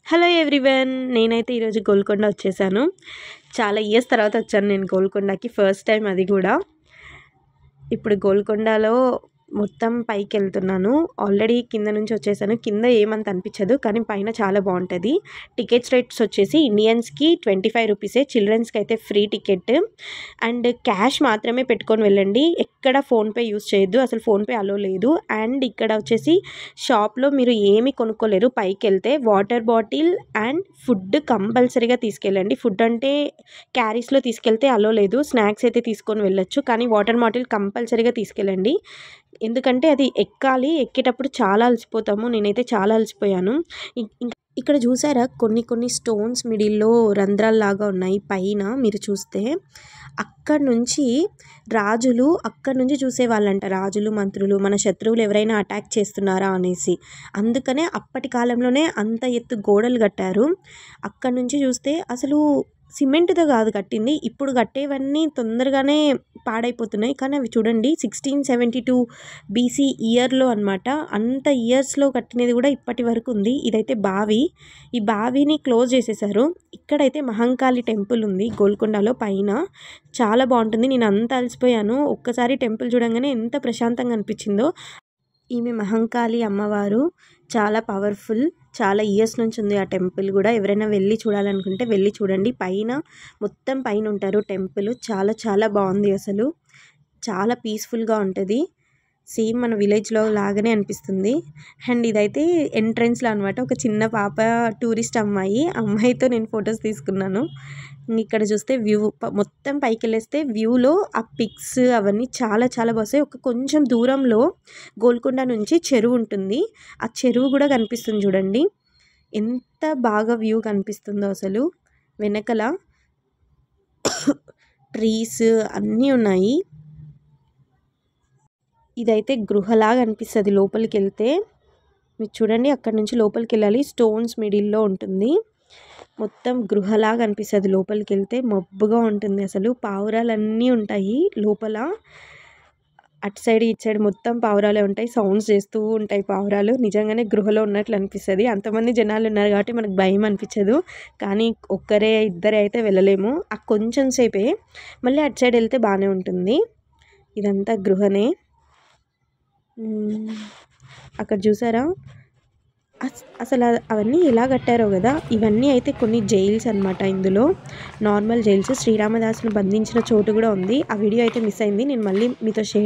Hello everyone, నేనైతే ఈరోజు గోల్కొండ వచ్చేసాను. చాలా ఇయర్స్ తర్వాత వచ్చాను నేను గోల్కొండకి, ఫస్ట్ టైం అది కూడా. ఇప్పుడు గోల్కొండలో మొత్తం పైకి వెళ్తున్నాను. ఆల్రెడీ కింద నుంచి వచ్చేసాను. కింద ఏమంత అనిపించదు, కానీ పైన చాలా బాగుంటుంది. టికెట్స్ రేట్స్ వచ్చేసి ఇండియన్స్కి 25 రూపీసే, చిల్డ్రన్స్కి అయితే ఫ్రీ టికెట్. అండ్ క్యాష్ మాత్రమే పెట్టుకొని వెళ్ళండి. ఎక్కడ ఫోన్పే యూస్ చేయొద్దు, అసలు ఫోన్పే అలో లేదు. అండ్ ఇక్కడ వచ్చేసి షాప్లో మీరు ఏమి కొనుక్కోలేరు. పైకి వెళ్తే వాటర్ బాటిల్ అండ్ ఫుడ్ కంపల్సరీగా తీసుకెళ్ళండి. ఫుడ్ అంటే క్యారీస్లో తీసుకెళ్తే అలో లేదు, స్నాక్స్ అయితే తీసుకొని వెళ్ళొచ్చు, కానీ వాటర్ బాటిల్ కంపల్సరీగా తీసుకెళ్ళండి. ఎందుకంటే అది ఎక్కాలి, ఎక్కేటప్పుడు చాలా అలసిపోతాము. నేనైతే చాలా అలసిపోయాను. ఇక్కడ చూసారా కొన్ని స్టోన్స్ మిడిల్లో రంధ్రాల్లాగా ఉన్నాయి పైన. మీరు చూస్తే అక్కడ నుంచి రాజులు అక్కడ నుంచి చూసేవాళ్ళంట, రాజులు మంత్రులు మన శత్రువులు ఎవరైనా అటాక్ చేస్తున్నారా అనేసి. అందుకనే అప్పటి కాలంలోనే అంత ఎత్తు గోడలు కట్టారు. అక్కడ నుంచి చూస్తే అసలు సిమెంట్తో కాదు కట్టింది, ఇప్పుడు కట్టేవన్నీ తొందరగానే పాడైపోతున్నాయి. కానీ అవి చూడండి 1672 BC ఇయర్లో అనమాట. అంత ఇయర్స్లో కట్టినది కూడా ఇప్పటి వరకు ఉంది. ఇదైతే బావి, ఈ బావిని క్లోజ్ చేసేసారు. ఇక్కడైతే మహంకాళి టెంపుల్ ఉంది గోల్కొండలో పైన, చాలా బాగుంటుంది. నేను అంత అలసిపోయాను, ఒక్కసారి టెంపుల్ చూడంగానే ఎంత ప్రశాంతంగా అనిపించిందో. ఈమె మహంకాళి అమ్మవారు చాలా పవర్ఫుల్, చాలా ఇయర్స్ నుంచి ఉంది ఆ టెంపుల్ కూడా. ఎవరైనా వెళ్ళి చూడాలనుకుంటే వెళ్ళి చూడండి. పైన మొత్తం పైన ఉంటారు టెంపుల్. చాలా చాలా బాగుంది, అసలు చాలా పీస్ఫుల్గా ఉంటుంది. సేమ్ మన విలేజ్లో లాగానే అనిపిస్తుంది. అండ్ ఇదైతే ఎంట్రన్స్లో అనమాట. ఒక చిన్న పాప టూరిస్ట్ అమ్మాయితో నేను ఫొటోస్ తీసుకున్నాను. ఇక్కడ చూస్తే వ్యూ మొత్తం పైకి వెళ్ళేస్తే వ్యూలో ఆ పిక్స్ అవన్నీ చాలా చాలా బాగున్నాయి. ఒక కొంచెం దూరంలో గోల్కొండ నుంచి చెరువు ఉంటుంది, ఆ చెరువు కూడా కనిపిస్తుంది చూడండి. ఎంత బాగా వ్యూ కనిపిస్తుందో అసలు. వెనకల ట్రీస్ అన్నీ ఉన్నాయి. ఇదైతే గృహలాగా అనిపిస్తుంది లోపలికి వెళ్తే. మీరు చూడండి, అక్కడ నుంచి లోపలికి వెళ్ళాలి, స్టోన్స్ మిడిల్లో ఉంటుంది. మొత్తం గృహలాగా అనిపిస్తుంది లోపలికి వెళ్తే. మబ్బుగా ఉంటుంది అసలు, పావురాలన్నీ ఉంటాయి లోపల. అటు సైడ్ ఇటు సైడ్ మొత్తం పావురాలే ఉంటాయి, సౌండ్స్ చేస్తూ ఉంటాయి పావురాలు. నిజంగానే గృహలో ఉన్నట్లు అనిపిస్తుంది. అంతమంది జనాలు ఉన్నారు కాబట్టి మనకు భయం అనిపించదు, కానీ ఒక్కరే ఇద్దరే అయితే వెళ్ళలేము. ఆ కొంచెం సేపే, మళ్ళీ అటు సైడ్ వెళ్తే బాగానే ఉంటుంది. ఇదంతా గృహనే. అక్కడ చూసారా అసలు అవన్నీ ఎలా కట్టారో కదా. ఇవన్నీ అయితే కొన్ని జైల్స్ అనమాట. ఇందులో నార్మల్ జైల్స్, శ్రీరామదాసును బంధించిన చోటు కూడా ఉంది. ఆ వీడియో అయితే మిస్ అయింది, నేను మళ్ళీ మీతో షేర్